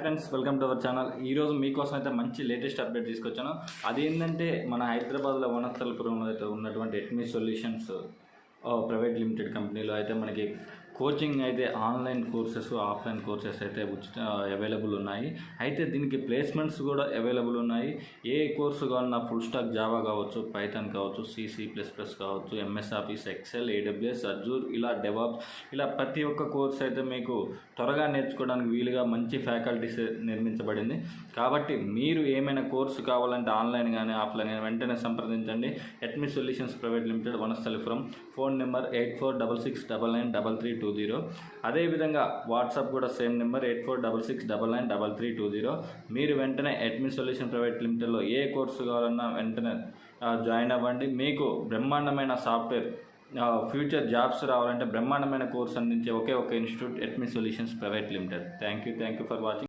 Friends, welcome to our channel. ఈరోజు మీకోసం అయితే మంచి లేటెస్ట్ అప్డేట్ తీసుకొచ్చాను. అదేంటంటే మన హైదరాబాద్లో వనస్థలపురంలో అయితే ఉన్నటువంటి ఎట్మీ సొల్యూషన్స్ ప్రైవేట్ లిమిటెడ్ కంపెనీలో అయితే మనకి కోచింగ్ అయితే ఆన్లైన్ కోర్సెస్, ఆఫ్లైన్ కోర్సెస్ అయితే అవైలబుల్ ఉన్నాయి. అయితే దీనికి ప్లేస్మెంట్స్ కూడా అవైలబుల్ ఉన్నాయి. ఏ కోర్సు కావాలన్నా ఫుల్ స్టాక్ జావా కావచ్చు, పైథాన్ కావచ్చు, C++ కావచ్చు, MS office, excel, AWS, azure, ఇలా డెవాప్స్, ఇలా ప్రతి ఒక్క కోర్స్ అయితే మీకు త్వరగా నేర్చుకోవడానికి వీలుగా మంచి ఫ్యాకల్టీస్ నిర్మించబడింది. కాబట్టి మీరు ఏమైనా కోర్సు కావాలంటే ఆన్లైన్ కానీ ఆఫ్లైన్ కానీ వెంటనే సంప్రదించండి. ATME solutions private limited, Vanasthalipuram. Phone number 8466993320. అదేవిధంగా వాట్సాప్ కూడా సేమ్ నెంబర్ 8466993320. మీరు వెంటనే ఎట్మీ సొల్యూషన్ ప్రైవేట్ లిమిటెడ్లో ఏ కోర్సు కావాలన్నా వెంటనే జాయిన్ అవ్వండి. మీకు బ్రహ్మాండమైన సాఫ్ట్వేర్ ఫ్యూచర్ జాబ్స్ రావాలంటే బ్రహ్మాండమైన కోర్సు అందించే ఒకే ఒక institute ATME solutions private limited. Thank you for watching.